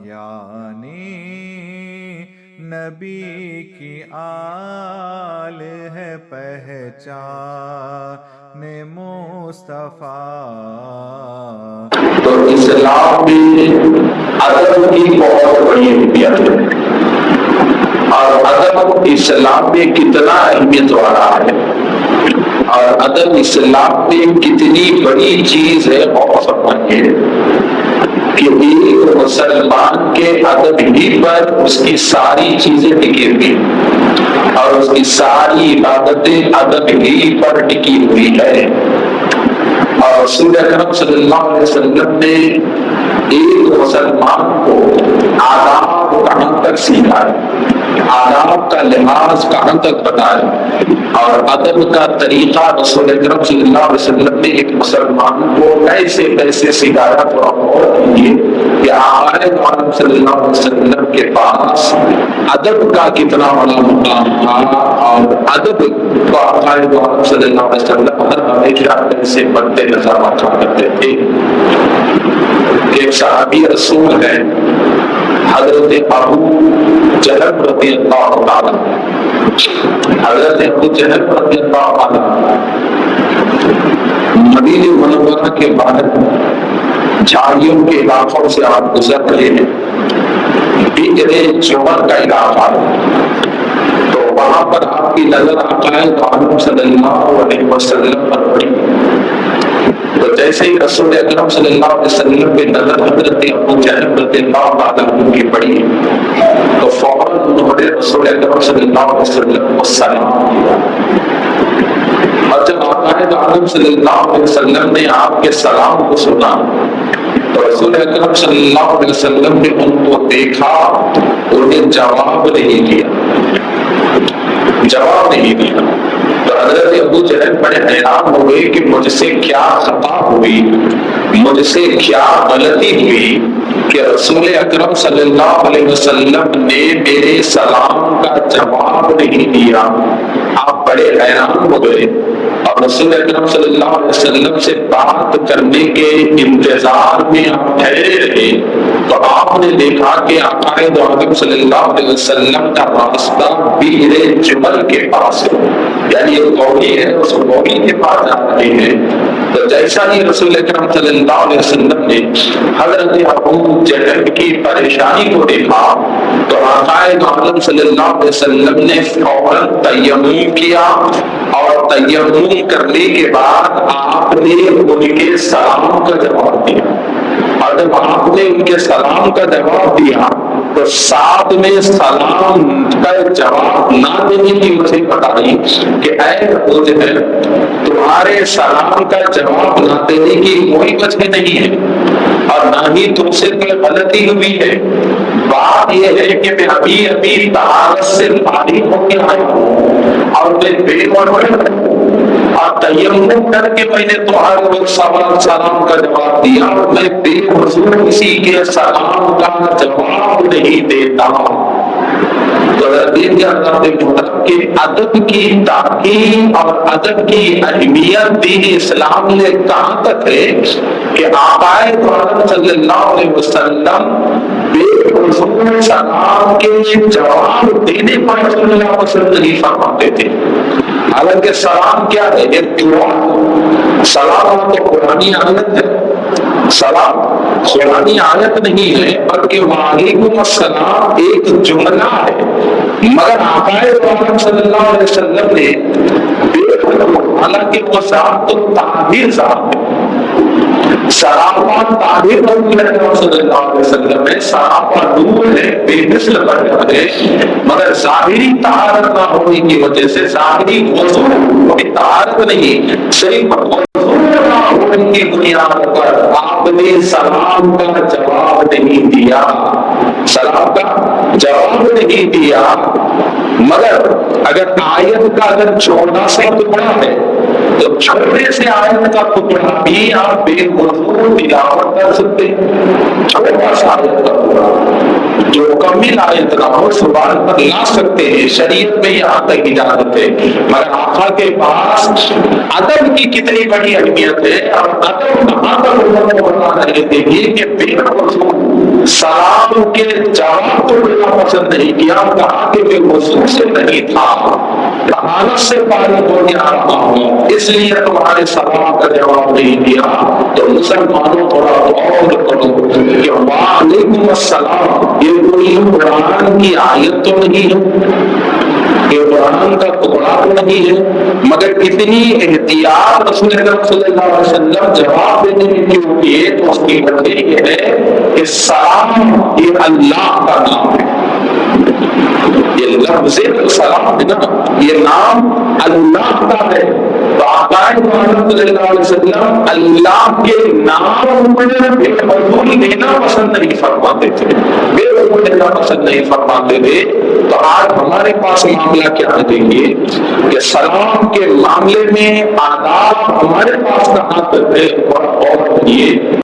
یعنی نبی کی آل ہے پہچان مصطفیٰ۔ تو اسلام میں ادب کی بہت بڑی اہمیت ہے، اور ادب اسلام میں کتنا اہمیت والا ہے، اور ادب اسلام میں کتنی بڑی چیز ہے، اور فرمائیے کہ ایک مسلمان کے ادب ہی پر اس کی ساری چیزیں ٹکی ہوئی، اور اس کی ساری عبادتیں ادب ہی پر ٹکی ہوئی ہے۔ اور رسول اکرم صلی اللہ علیہ وسلم نے ایک مسلمان کو آداب کہاں تک سکھائے، آداب کا لحاظ کہاں تک بتایا، اور ادب کا طریقہ رسول اکرم صلی اللہ علیہ وسلم نے ایک مسلمان کو کیسے سکھایا، تو آپ غور کیجیے کہ آقائے عالم صلی اللہ علیہ وسلم کے پاس ادب کا کتنا بڑا مقام تھا، اور ادب کو آقائے عالم صلی اللہ علیہ وسلم ہمیشہ سے بنتے نظر آتا کرتے تھے۔ ایک صحابی رسول ہے حضرت ابو جہل رضی اللہ عنہ، حضرت ابو جہل رضی اللہ عنہ مدینہ منورہ کے باہر جھاڑیوں کے علاقوں سے آپ گزر رہے ہیں، بئر جمل کا علاقہ، تو وہاں پر آپ کی نظر آقائے عالم صلی اللہ علیہ وسلم پر پڑی۔ تو جیسے ہی رسول اکرم صلی اللہ علیہ وسلم کی نظر حضرت ابو جہل رضی اللہ عنہ کی پڑی، تو فوراً انہوں نے رسول اکرم صلی اللہ علیہ وسلم کو سلام کیا، اور جب آقائے عالم صلی اللہ علیہ وسلم نے آپ کے سلام کو سنا تو رسول اکرم صلی اللہ علیہ وسلم نے ان کو دیکھا، انہیں جواب نہیں دیا۔ تو حضرت ابو جہل بڑے حیران ہوئے کہ مجھ سے کیا خطا ہوئی، مجھ سے کیا غلطی ہوئی کہ رسول اکرم صلی اللہ علیہ وسلم نے میرے سلام کا جواب نہیں دیا۔ آپ بڑے حیران ہو گئے، اور رسول اکرم صلی اللہ علیہ وسلم سے بات کرنے کے انتظار میں آپ ٹھہرے رہے، تو آپ نے دیکھا کہ آقائے عالم صلی اللہ علیہ وسلم کا راستہ بئر جمل کے پاس ہے، یعنی ایک گوڑی ہے، اس گوڑی کے پاس جا رہے ہیں۔ تو جیسا ہی رسول اکرم صلی اللہ علیہ وسلم نے حضرت ابو جہل کی پریشانی کو دیکھا تو آقائے عالم صلی اللہ علیہ وسلم نے فوراً تیمم کیا، اور تیمم کرنے کے بعد آپ نے ان کے سلام کا جواب دیا، اور جب آپ نے ان کے سلام کا جواب دیا تو ساتھ میں سلام کا جواب نہ دینے کی وجہ بتائی کہ اے ابو جہل، تمہارے سلام کا جواب نہ دینے کی کوئی وجہ نہیں ہے، اور نہ ہی تم سے کوئی غلطی ہوئی ہے، بات یہ ہے کہ میں ابھی طہارت سے فارغ ہو کے آیا ہوں، اور میں بے وضو اور تیمم کر کے میں نے تمہارے سلام کا جواب دیا، میں بے وضو کسی کے سلام کا جواب نہیں دیتا۔ تو کہ ادب کی تعلیم اور ادب کی اہمیت دین اسلام نے کہاں تک ہے کہ آقائے عالم صلی اللہ علیہ وسلم بے وضو سلام کے جواب دینے پر رسول اللہ پسند نہیں فرماتے تھے۔ حالانکہ سلام کیا ہے؟ ایک دعا۔ سلام تو قرآنی آیت ہے، سلام قرآنی آیت نہیں ہے، بلکہ وعلیکم السلام ایک جملہ ہے، مگر آقائے عالم صلی اللہ علیہ وسلم نے حالانکہ وہ ذات تو طاہر ذات ہے، سراپا طاہر صلی اللہ علیہ وسلم ہے، سراپا نور ہے، بے مثل برکت ہے، مگر ظاہری طہارت نہ ہونے کی وجہ سے ظاہری وضو کوئی طہارت نہیں، صرف وضو نہ ہونے کی بنیاد پر آپ نے سلام کا جواب نہیں دیا، سلام کا جواب نہیں دیا۔ مگر اگر آیت کا اگر چھوٹا سا ٹکڑا ہے تو چھوٹے سے آیت کا ٹکڑا بھی آپ بے وضو تلاوت کر سکتے ہیں، چھوٹا سا آیت کا ٹکڑا جو کامل آیت نہ ہو زبان پر لا سکتے ہیں، شریعت میں یہاں تک اجازت ہے۔ مگر آقا کے پاس ادب کی کتنی بڑی اہمیت ہے، اور ادب کہاں پر انہوں نے بتا رہے تھے کہ بے وضو سلام کے جواب کو بڑا پسند نہیں کیا، کہا کہ میں وضو سے نہیں تھا، طہارت سے فارغ ہو کے آ رہا ہوں، اس لیے تمہارے سلام کا جواب نہیں دیا۔ تو مسلمانوں تھوڑا غور کرو کہ وعلیکم السلام یہ کوئی قرآن کی آیت تو نہیں ہے، یہ قرآن کا ٹکڑا تو نہیں ہے، مگر اتنی احتیاط رسول اکرم صلی اللہ علیہ وسلم جواب دینے میں کیوں کیے؟ تو اس کی وجہ یہ ہے کہ سلام یہ اللہ کا نام ہے، یہ لفظ سلام ہے نا، یہ نام اللہ کا ہے۔ تو آقا محمد صلی اللہ علیہ وسلم اللہ کے نام میں بے فضول لینا پسند نہیں فرماتے تھے، بے فضول لینا پسند نہیں فرماتے تھے۔ تو آج ہمارے پاس معاملہ کیا ہے؟ دیکھیے کہ سلام کے معاملے میں آداب ہمارے پاس کہاں تک ہے، اور کریے۔